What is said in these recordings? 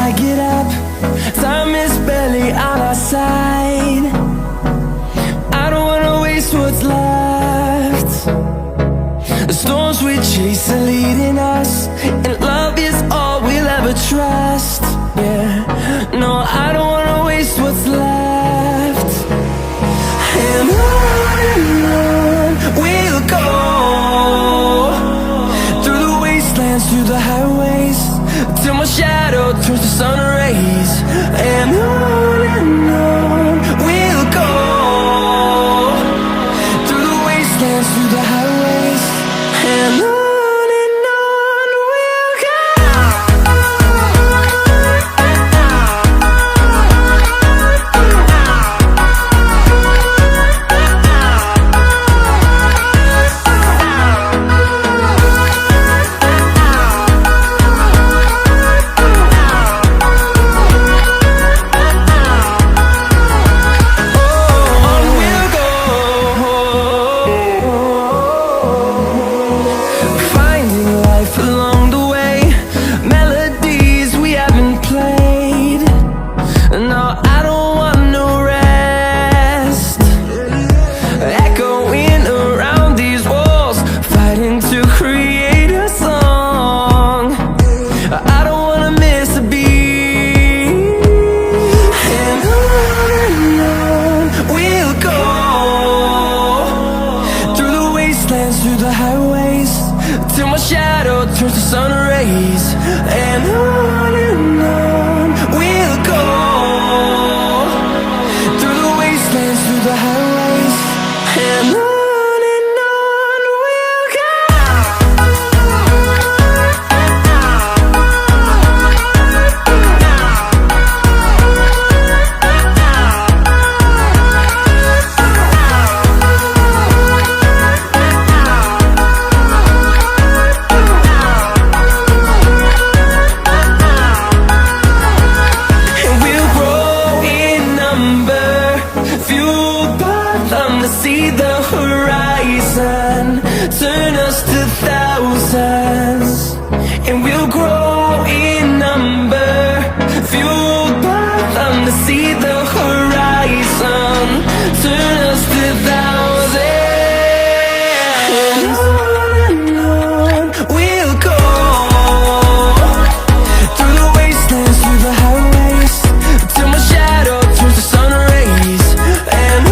I get up. Time is barely on our side. I don't wanna waste what's left. The storms we chase are leading us, and love is all we'll ever trust. Yeah, no, I don't wanna waste what's left. And on we'll go, through the wastelands, through the highways, till my shadow turns to sun rays. And on we'll go, through the wastelands, through the highways, and on we'll go. Through the highways, till my shadow turns to sun rays. And on we'll go, through the wastelands, through the highways, and on we'll go. See the horizon, turn us to thousands, and we'll grow in number, fueled by them to see the horizon, turn us to thousands, and on we'll go, through the wastelands, through the highways, till my shadow turns to sun rays. And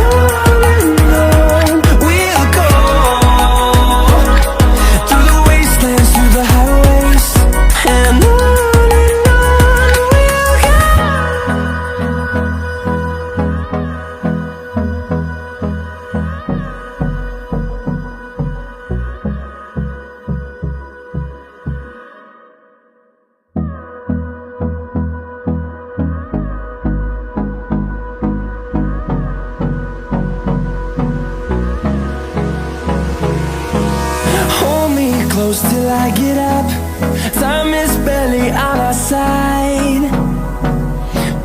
close till I get up. Time is barely on our side.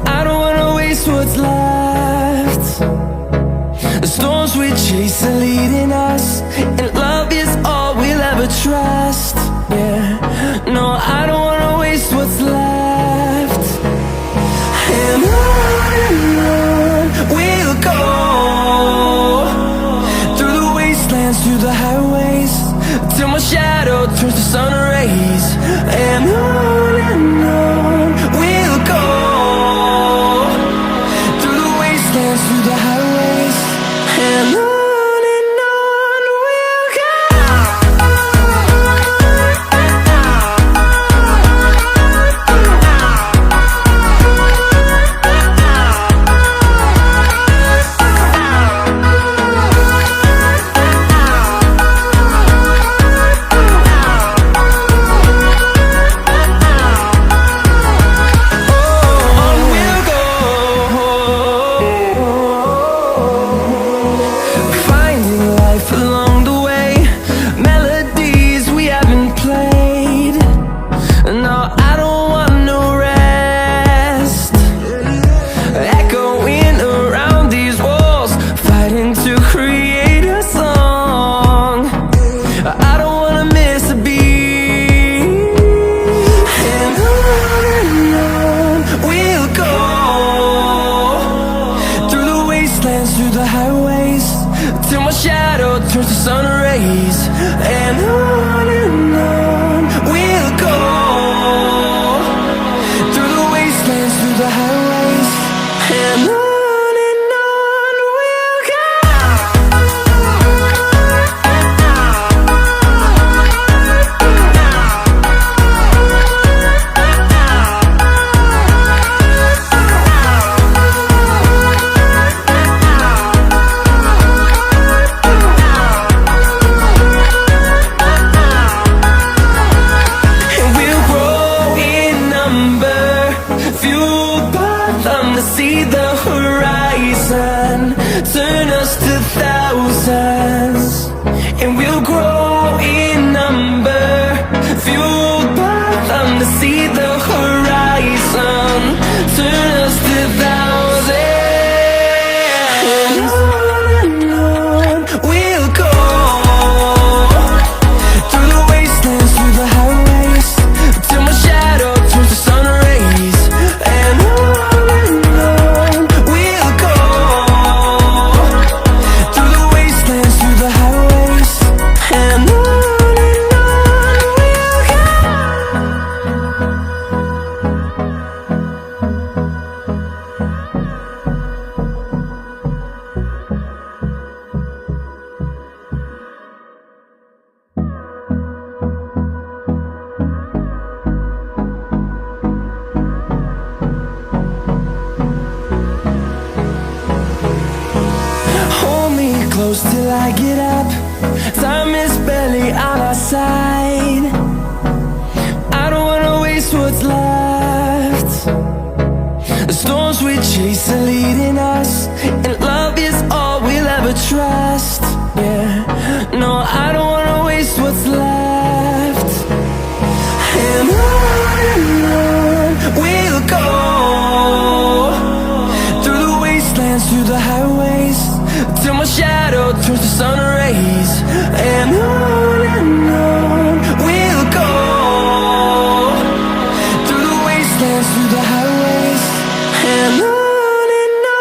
I don't wanna waste what's left. The storms we chase are leading us, and love is all we'll ever trust. Yeah, no, I don't wanna waste what's left. And on we'll go, through the wastelands, through the highways, till my shadow turns to sun rays. And on we'll go, through the wastelands, through the highways, and on we'll go. turns to sun rays, and on we'll go, through the wastelands, through the highways, and on we'll go. See the horizon, turn us to thousands, and we'll grow in number, fueled by them. To see the horizon, turn us to thousands, and on we'll go, through the wastelands, through the highways, till my shadow turns to sun rays, and on close till I get up. Time is barely on our side. I don't wanna waste what's left. The storms we chase are leading us, and love is all we'll ever trust. Yeah, no, I don't wanna waste what's left. And on we'll go, through the wastelands, through the highways, till my shadow turns to sun rays, and on we'll go, through the wastelands, through the highways, and on we'll go.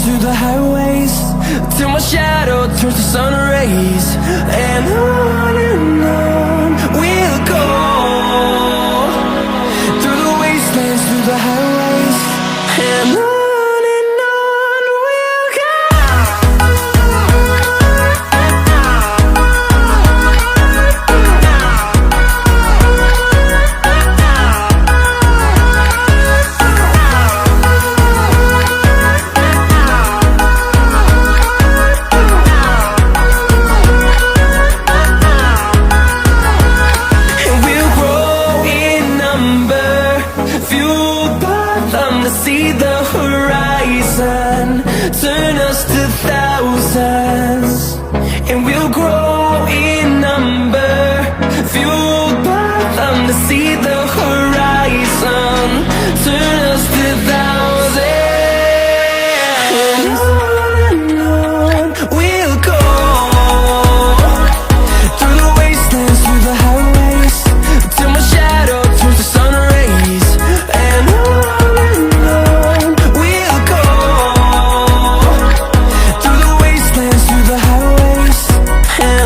Through the highways, till my shadow turns to sun rays, and on we'll go, through the wastelands, through the highways, and on we'll go. See the horizon, turn us to thousands, and we'll grow in number, fueled by them. To see the horizon, turn us to thousands, and on we'll go, through the wastelands, through the highways, till my shadow turns to sun rays, and on and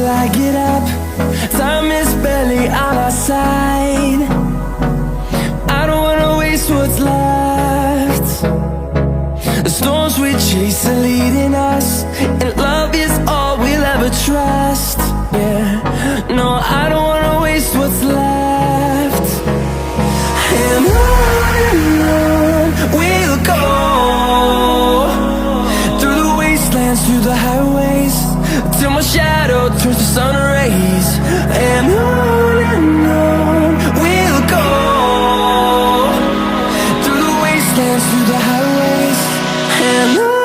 I get up. Time is barely on our side. I don't wanna waste what's left. The storms we chase are leading us, and love is all we'll ever trust. Yeah, no, I don't wanna waste what's left. And on we'll go, through the wastelands, through the highways, till my shadow turns to sun rays. And on we'll go, through the wastelands, through the highways, and on.